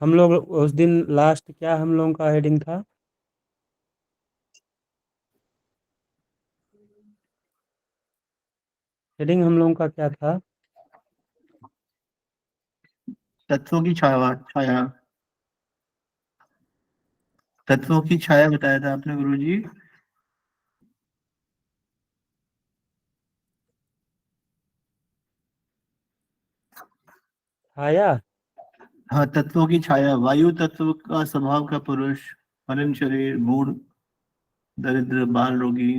हम लोग उस दिन लास्ट क्या हम लोगों का हेडिंग था? हेडिंग हम लोगों का क्या था? तत्वों की छाया छाया तत्वों की छाया बताया था आपने गुरुजी। छाया। हाँ, तत्वों की छाया। वायु तत्व का स्वभाव का पुरुष, मलिन शरीर, मूड, दरिद्र, बाल रोगी।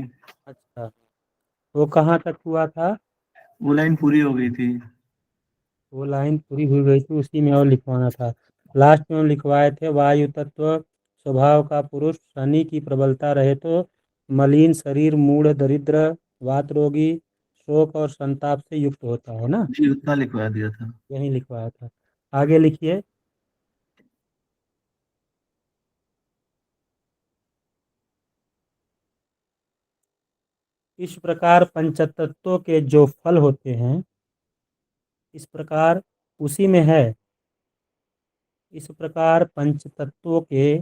अच्छा, वो कहाँ तक हुआ था? वो लाइन पूरी हो गई थी। वो लाइन पूरी हुई गई थी, उसी में और लिखवाना था। लास्ट में हम लिखवाए थे, वायु तत्व स्वभाव का पुरुष, शनि की प्रबलता रहे तो मलिन शरीर, मूढ़, दरिद्र, वात रोगी, शोक और संताप से युक्त होता है ना। जी, उतना लिखवा दिया था। यही लिखवाया था। आगे लिखिए। इस प्रकार पंचतत्वों के जो फल होते हैं, इस प्रकार उसी में है। इस प्रकार पंचतत्वों के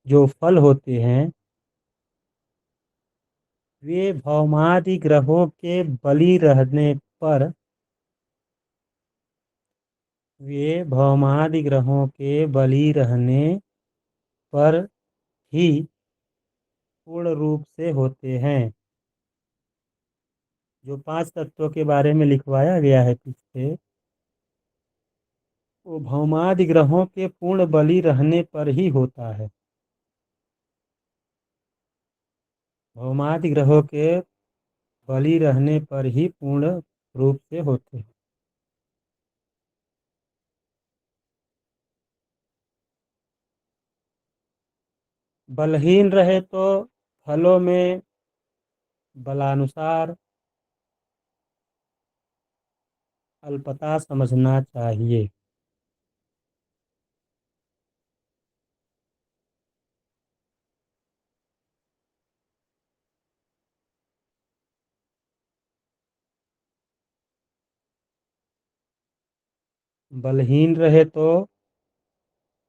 जो फल होते हैं, वे भौमादि ग्रहों के बलि रहने पर, वे भौमादि ग्रहों के बलि रहने पर ही पूर्ण रूप से होते हैं। जो पांच तत्वों के बारे में लिखवाया गया है पीछे, वो भौमादि ग्रहों के पूर्ण बलि रहने पर ही होता है। भौमादि ग्रहों के बलि रहने पर ही पूर्ण रूप से होते हैं। बलहीन रहे तो फलों में बलानुसार अल्पता समझना चाहिए। बलहीन रहे तो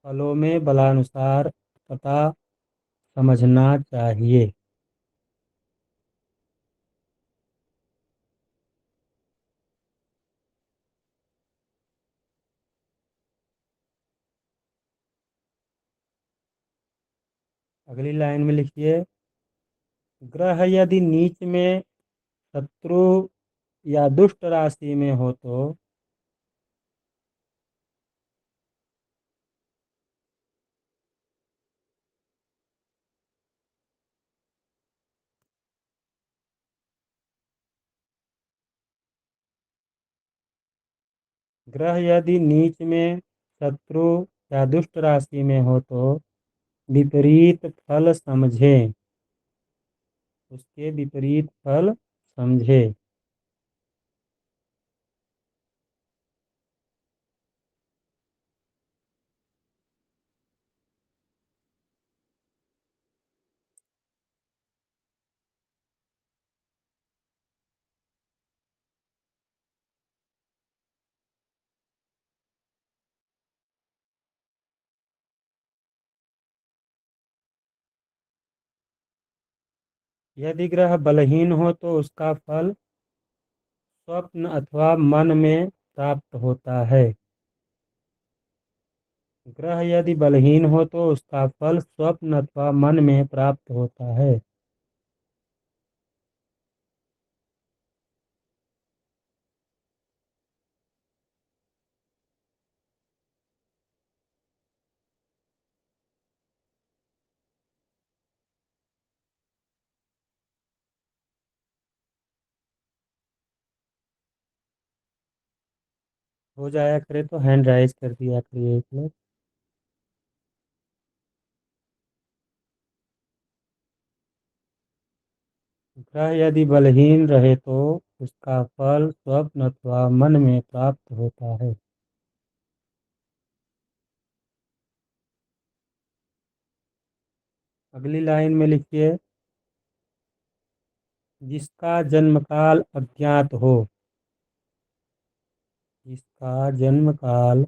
फलों में बलानुसार अल्पता समझना चाहिए। अगली लाइन में लिखिए, ग्रह यदि नीच में, शत्रु या दुष्ट राशि में हो तो ग्रह यदि नीच में, शत्रु या दुष्ट राशि में हो तो विपरीत फल समझें। उसके विपरीत फल समझे। यदि ग्रह बलहीन हो तो उसका फल स्वप्न अथवा मन में प्राप्त होता है। ग्रह यदि बलहीन हो तो उसका फल स्वप्न अथवा मन में प्राप्त होता है। हो जाया करे तो हैंड राइज कर दिया करिए एक लोग। ग्रह यदि बलहीन रहे तो उसका फल स्वप्न अथवा मन में प्राप्त होता है। अगली लाइन में लिखिए, जिसका जन्मकाल अज्ञात हो, जिसका जन्मकाल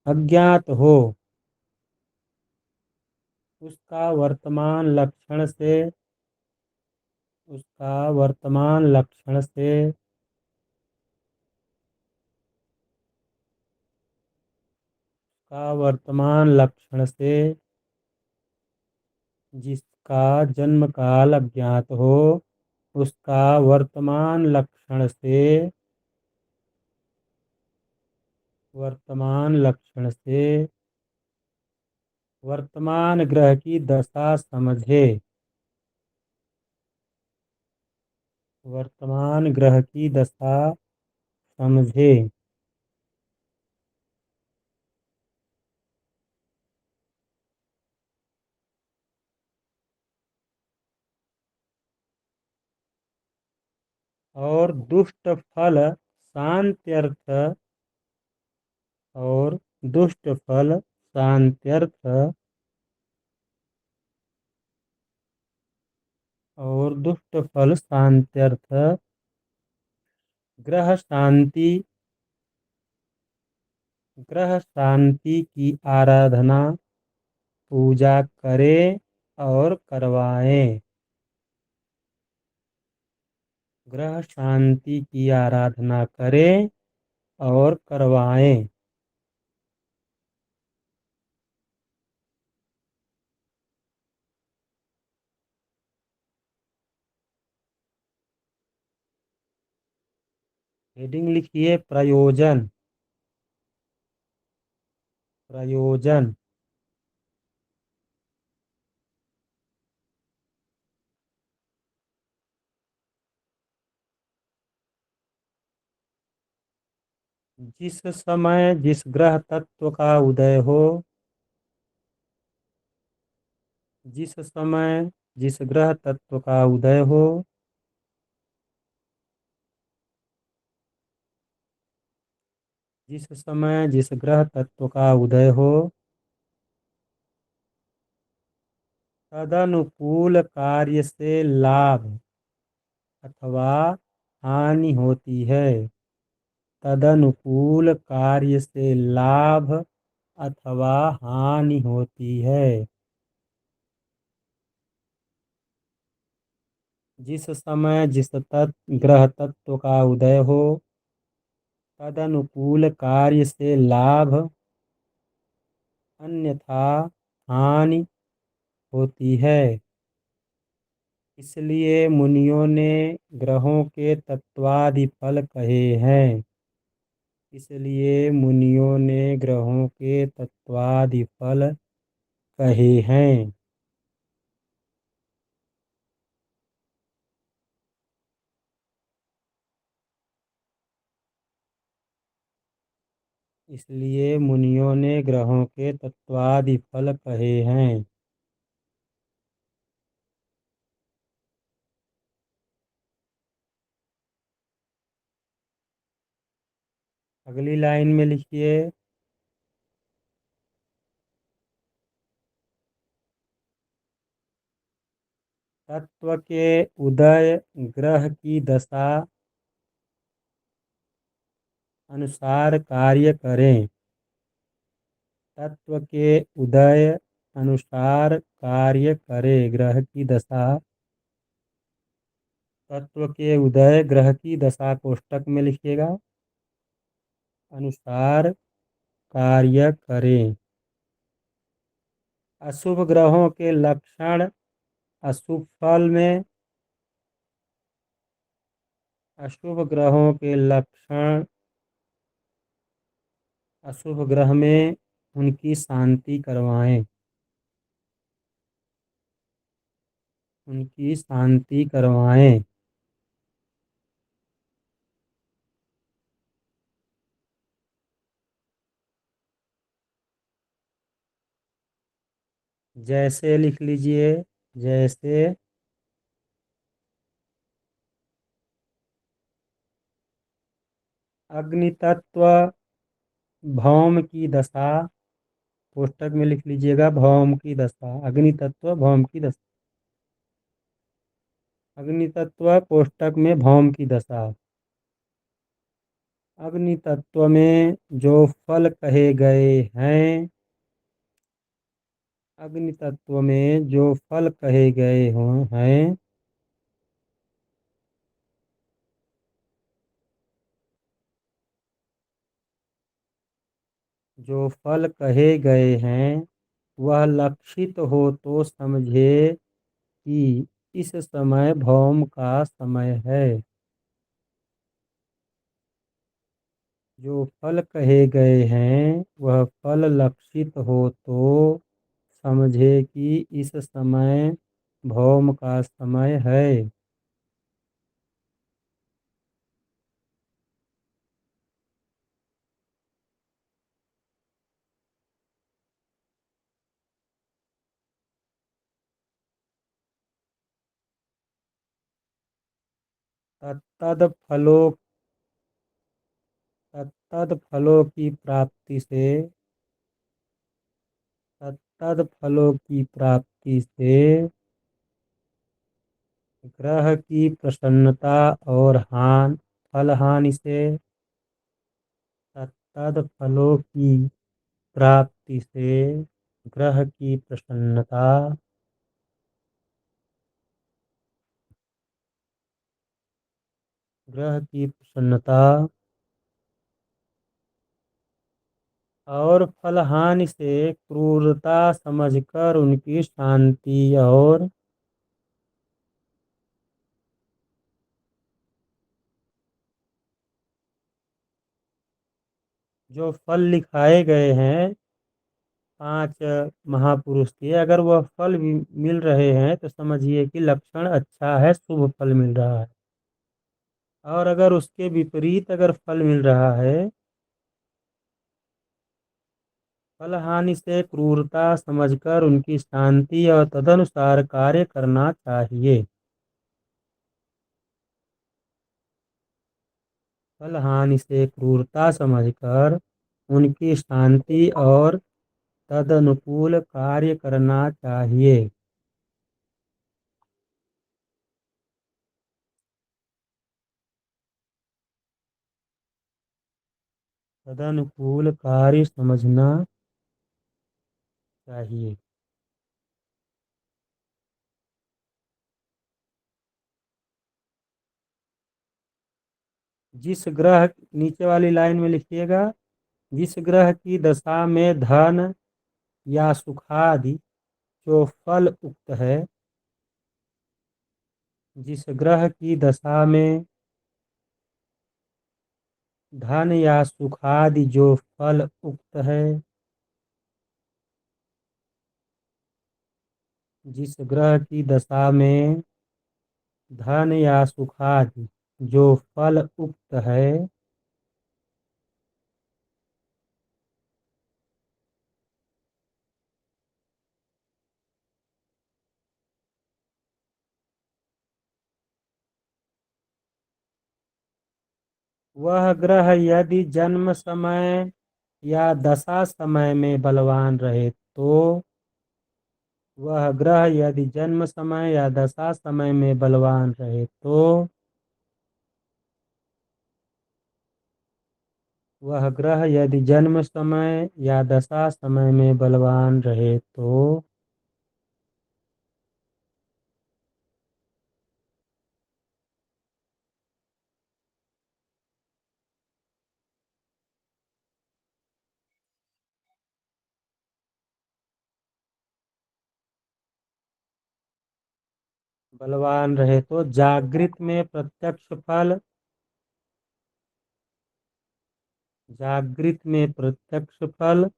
अज्ञात हो उसका वर्तमान लक्षण से जिसका जन्म काल अज्ञात हो, उसका वर्तमान लक्षण से वर्तमान ग्रह की दशा समझे। वर्तमान ग्रह की दशा समझे। और दुष्ट फल शांत्यर्थ और दुष्ट फल शांत्यर्थ और दुष्ट फल शांत्यर्थ ग्रह शांति की आराधना पूजा करें और करवाएं। ग्रह शांति की आराधना करें और करवाएं। हेडिंग लिखिए प्रयोजन। प्रयोजन। जिस समय जिस ग्रह तत्व का उदय हो, जिस समय जिस ग्रह तत्व का उदय हो, जिस समय जिस ग्रह तत्व का उदय हो, तदनुकूल कार्य से लाभ अथवा हानि होती है। तदनुकूल कार्य से लाभ अथवा हानि होती है। जिस समय जिस ग्रह तत्व का उदय हो, तदनुकूल कार्य से लाभ अन्यथा हानि होती है। इसलिए मुनियों ने ग्रहों के तत्वादि फल कहे हैं। इसलिए मुनियों ने ग्रहों के तत्वादि फल कहे हैं। इसलिए मुनियों ने ग्रहों के तत्वादि फल कहे हैं। अगली लाइन में लिखिए तत्व के उदय ग्रह की दशा अनुसार कार्य करें। तत्व के उदय अनुसार कार्य करे। ग्रह की दशा तत्व के उदय ग्रह की दशा कोष्टक में लिखिएगा अनुसार कार्य करें। अशुभ ग्रहों के लक्षण अशुभ फल में अशुभ ग्रहों के लक्षण अशुभ ग्रह में उनकी शांति करवाएं। उनकी शांति करवाएं। जैसे लिख लीजिए जैसे अग्नि तत्व भौम की दशा कोष्टक में लिख लीजिएगा भौम की दशा। अग्नि तत्व भौम की दशा। अग्नि तत्व कोष्टक में भौम की दशा। अग्नि तत्व में जो फल कहे गए हैं अग्नि तत्व में जो फल कहे गए हैं, जो फल कहे गए हैं वह लक्षित हो तो समझे कि इस समय भौम का समय है। जो फल कहे गए हैं वह फल लक्षित हो तो समझे कि इस समय भौम का समय है। तत्तद फलों तत्तद फलों की प्राप्ति से तत्तद फलों की प्राप्ति से ग्रह की प्रसन्नता और फल हानि से तत्तद फलों की प्राप्ति से ग्रह की प्रसन्नता ग्रह की प्रसन्नता और फल हानि से क्रूरता समझकर उनकी शांति और जो फल लिखाए गए हैं 5 महापुरुष के, अगर वह फल भी मिल रहे हैं तो समझिए कि लक्षण अच्छा है, शुभ फल मिल रहा है। और अगर उसके विपरीत अगर फल मिल रहा है, फल हानि से क्रूरता समझकर उनकी शांति और तदनुसार कार्य करना चाहिए। फल हानि से क्रूरता समझकर उनकी शांति और तदनुकूल कार्य करना चाहिए। तदनुकूल कार्य समझना चाहिए। जिस ग्रह, नीचे वाली लाइन में लिखिएगा, जिस ग्रह की दशा में धन या सुखादि जो फल उक्त है, जिस ग्रह की दशा में धन या सुखादि जो फल उक्त है, जिस ग्रह की दशा में धन या सुखादि जो फल उक्त है, वह ग्रह यदि जन्म समय या दशा समय में बलवान रहे तो वह ग्रह यदि जन्म समय या दशा समय में बलवान रहे तो वह ग्रह यदि जन्म समय या दशा समय में बलवान रहे तो जागृत में प्रत्यक्ष फल, जागृत में प्रत्यक्ष फल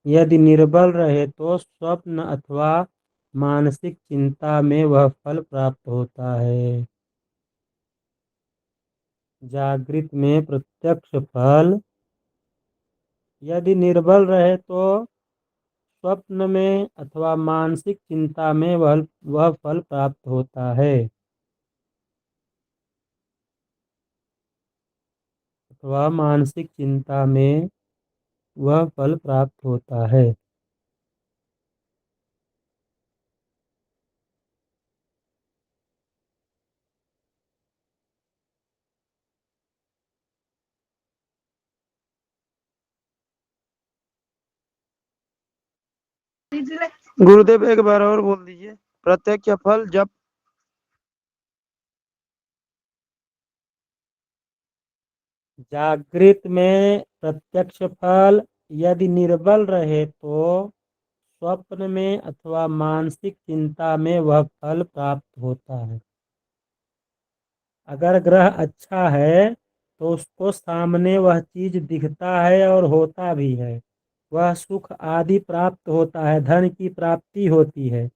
यदि निर्बल रहे तो स्वप्न अथवा मानसिक चिंता में वह फल प्राप्त होता है। जागृत में प्रत्यक्ष फल यदि निर्बल रहे तो स्वप्न में अथवा मानसिक चिंता में वह फल प्राप्त होता है, अथवा मानसिक चिंता में वह फल प्राप्त होता है। गुरुदेव एक बार और बोल दीजिए। प्रत्यक्ष फल जब जागृत में प्रत्यक्ष फल यदि निर्बल रहे तो स्वप्न में अथवा मानसिक चिंता में वह फल प्राप्त होता है। अगर ग्रह अच्छा है तो उसको सामने वह चीज दिखता है और होता भी है। वह सुख आदि प्राप्त होता है, धन की प्राप्ति होती है।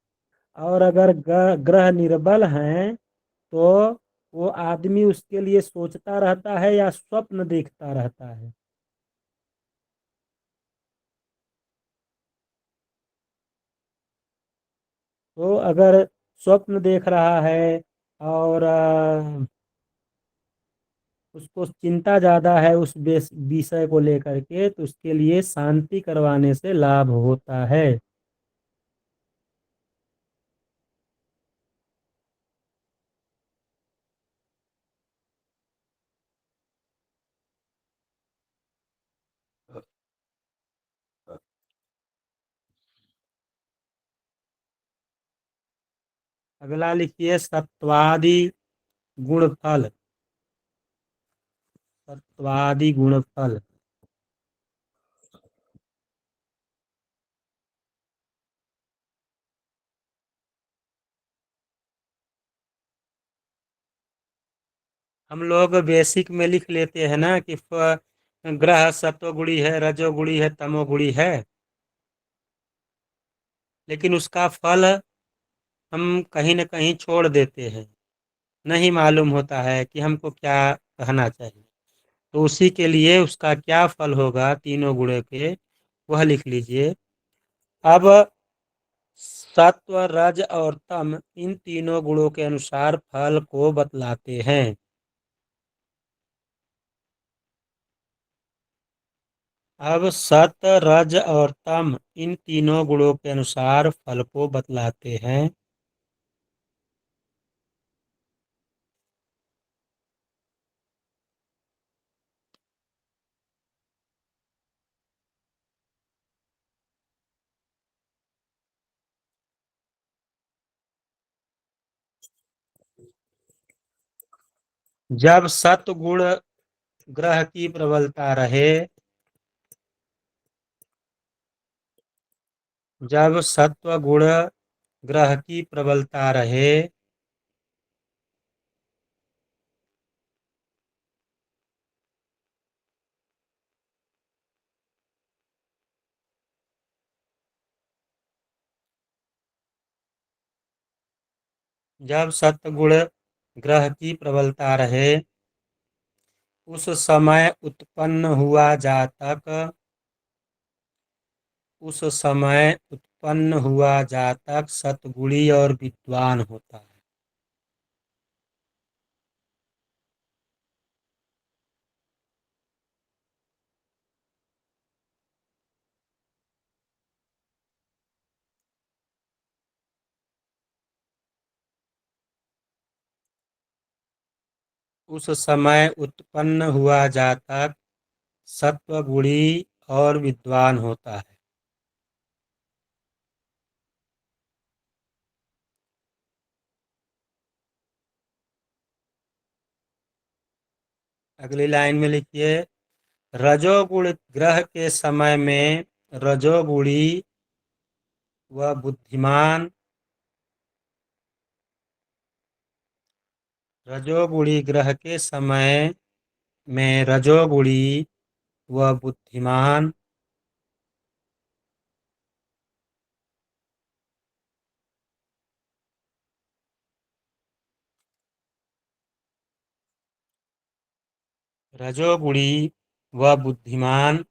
और अगर ग्रह निर्बल हैं तो वो आदमी उसके लिए सोचता रहता है या स्वप्न देखता रहता है। तो अगर स्वप्न देख रहा है और उसको चिंता ज्यादा है उस विषय को लेकर के, तो उसके लिए शांति करवाने से लाभ होता है। अगला लिखिए सत्वादि गुणफल। सत्वादि गुणफल। हम लोग बेसिक में लिख लेते हैं ना कि ग्रह सत्वगुणी है, रजोगुणी है, तमोगुणी है। लेकिन उसका फल हम कहीं न कहीं छोड़ देते हैं। नहीं मालूम होता है कि हमको क्या कहना चाहिए। तो उसी के लिए उसका क्या फल होगा तीनों गुणों के, वह लिख लीजिए। अब सत्व, रज और तम इन तीनों गुणों के अनुसार फल को बतलाते हैं। अब सत, रज और तम इन तीनों गुणों के अनुसार फल को बतलाते हैं। जब सत्गुण ग्रह की प्रबलता रहे, जब सत्व गुण ग्रह की प्रबलता रहे, जब सत्गुण ग्रह की प्रबलता रहे, उस समय उत्पन्न हुआ जातक, उस समय उत्पन्न हुआ जातक सतगुणी और विद्वान होता है। उस समय उत्पन्न हुआ जातक सत्वगुणी और विद्वान होता है। अगली लाइन में लिखिए रजोगुण ग्रह के समय में रजोगुणी व बुद्धिमान, रजोगुणी ग्रह के समय में रजोगुणी व बुद्धिमान, रजोगुणी व बुद्धिमान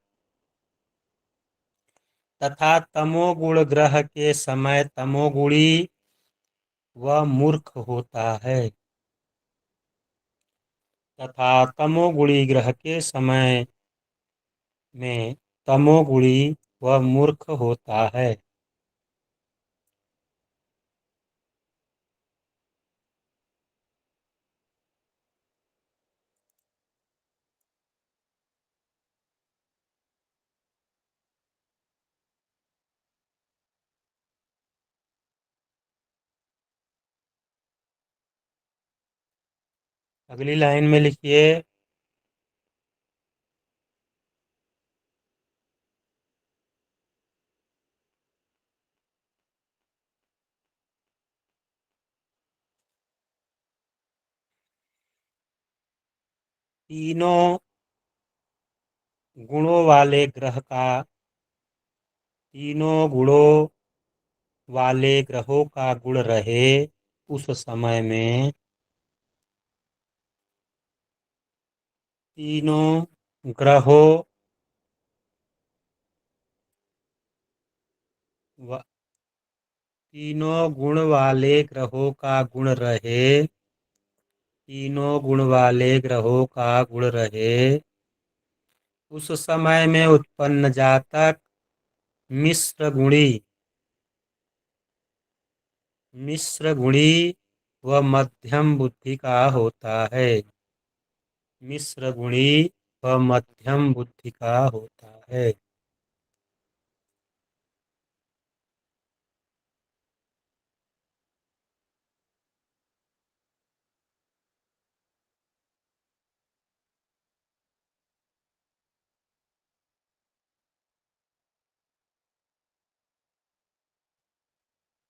तथा तमोगुण ग्रह के समय तमोगुणी व मूर्ख होता है। तथा तमोगुणी ग्रह के समय में तमोगुणी व मूर्ख होता है। अगली लाइन में लिखिए तीनों गुणों वाले ग्रह का तीनों गुणों वाले ग्रहों का गुण रहे उस समय में तीनों ग्रहों व तीनों गुण वाले ग्रहों का गुण रहे तीनों गुण वाले ग्रहों का गुण रहे उस समय में उत्पन्न जातक मिश्र गुणी मिश्र गुणी व मध्यम बुद्धि का होता है। मिश्र गुणी व मध्यम बुद्धि का होता है।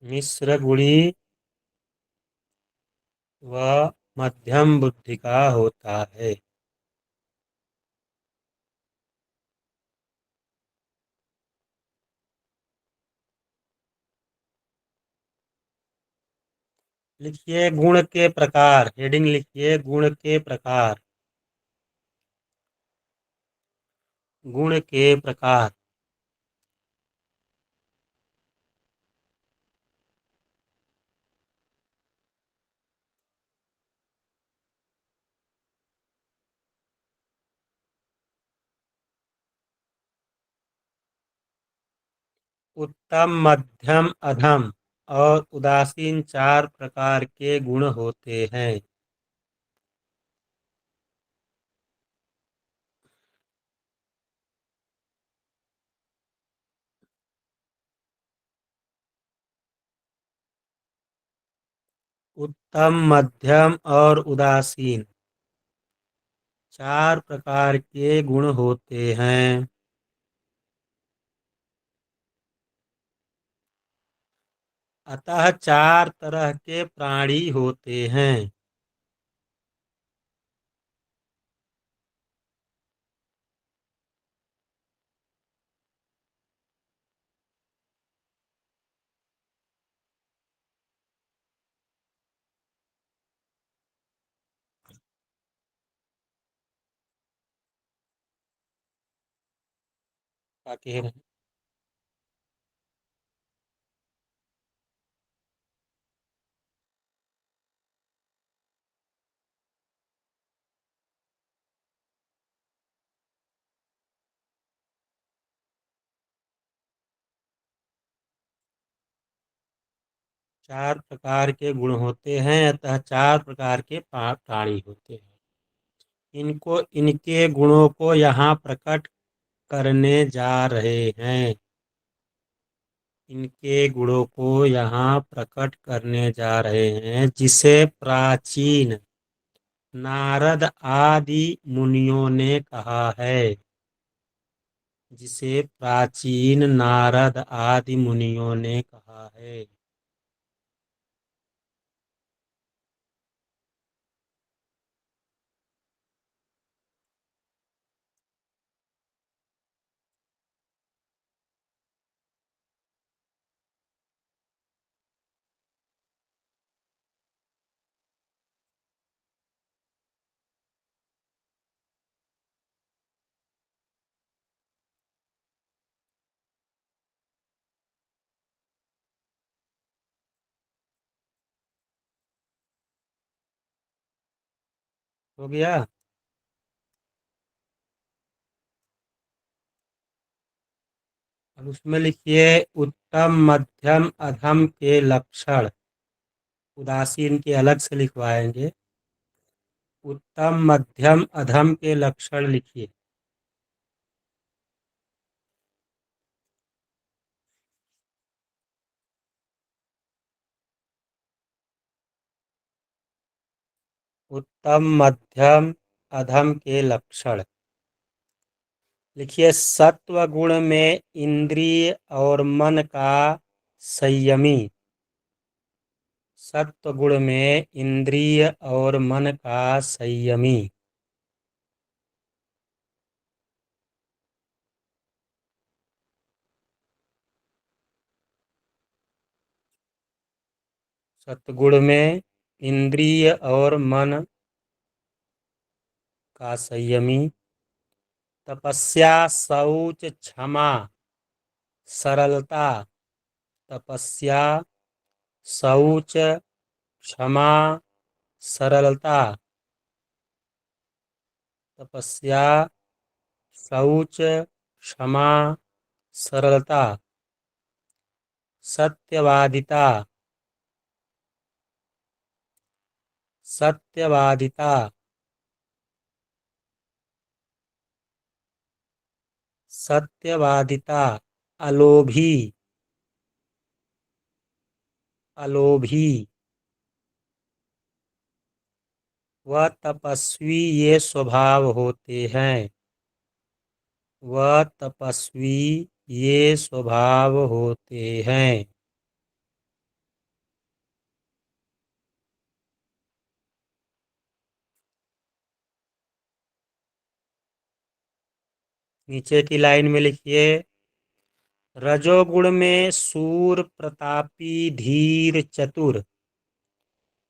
मिश्र गुणी व मध्यम बुद्धि का होता है। लिखिए गुण के प्रकार। हेडिंग लिखिए गुण के प्रकार। गुण के प्रकार। उत्तम, मध्यम, अधम और उदासीन चार प्रकार के गुण होते हैं। उत्तम, मध्यम और उदासीन चार प्रकार के गुण होते हैं। अतः चार तरह के प्राणी होते हैं। क्या कह रहे हैं? चार प्रकार के गुण होते हैं, अतः चार प्रकार के प्राणी होते हैं। इनको इनके गुणों को यहाँ प्रकट करने जा रहे हैं। इनके गुणों को यहाँ प्रकट करने जा रहे हैं, जिसे प्राचीन नारद आदि मुनियों ने कहा है। जिसे प्राचीन नारद आदि मुनियों ने कहा है। हो गया। अब उसमें लिखिए उत्तम, मध्यम, अधम के लक्षण। उदासीन के अलग से लिखवाएंगे। उत्तम, मध्यम, अधम के लक्षण लिखिए। उत्तम, मध्यम, अधम के लक्षण। लिखिए, सत्व गुण में इंद्रिय और मन का संयमी। सत्व गुण में इंद्रिय और मन का संयमी। सत्गुण में इंद्रिय और मन का संयमी। तपस्या, शौच, क्षमा, सरलता। तपस्या, शौच, क्षमा, सरलता। तपस्या, शौच, क्षमा, सरलता। सत्यवादिता। सत्यवादिता। सत्यवादिता। अलोभी। अलोभी। वह तपस्वी ये स्वभाव होते हैं। वह तपस्वी ये स्वभाव होते हैं। नीचे की लाइन में लिखिए, रजोगुण में शूर, प्रतापी, धीर, चतुर।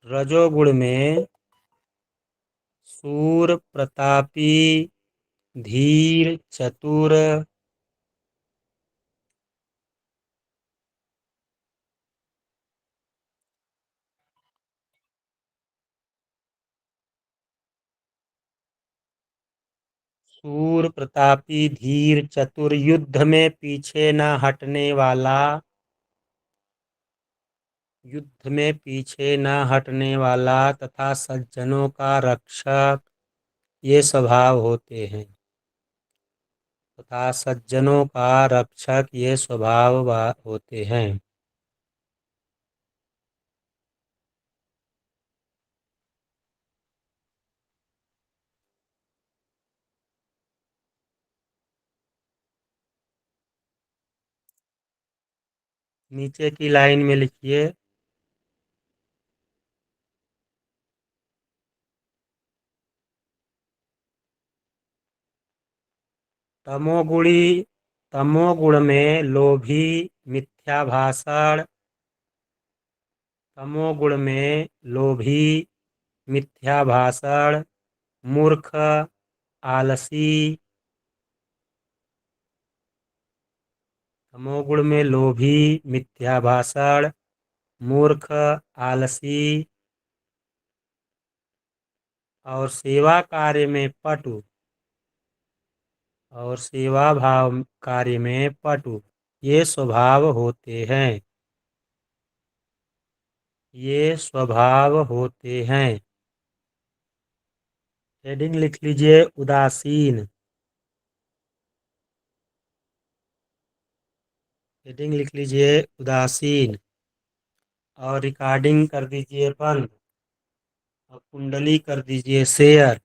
रजोगुण में शूर, प्रतापी, धीर, चतुर। शूर, प्रतापी, धीर, चतुर, युद्ध में पीछे न हटने वाला। युद्ध में पीछे न हटने वाला तथा सज्जनों का रक्षक ये स्वभाव होते हैं। तथा सज्जनों का रक्षक ये स्वभाव होते हैं। नीचे की लाइन में लिखिए, तमोगुणी। तमोगुण में लोभी, मिथ्या भाषण। तमोगुण में लोभी, मिथ्या भाषण, मूर्ख, आलसी। तमोगुण में लोभी, मिथ्या भाषण, मूर्ख, आलसी और सेवा कार्य में पटु। और सेवा भाव कार्य में पटु ये स्वभाव होते हैं। ये स्वभाव होते हैं। हेडिंग लिख लीजिए, उदासीन। हेडिंग लिख लीजिए, उदासीन। और रिकॉर्डिंग कर दीजिए बंद। और कुंडली कर दीजिए शेयर।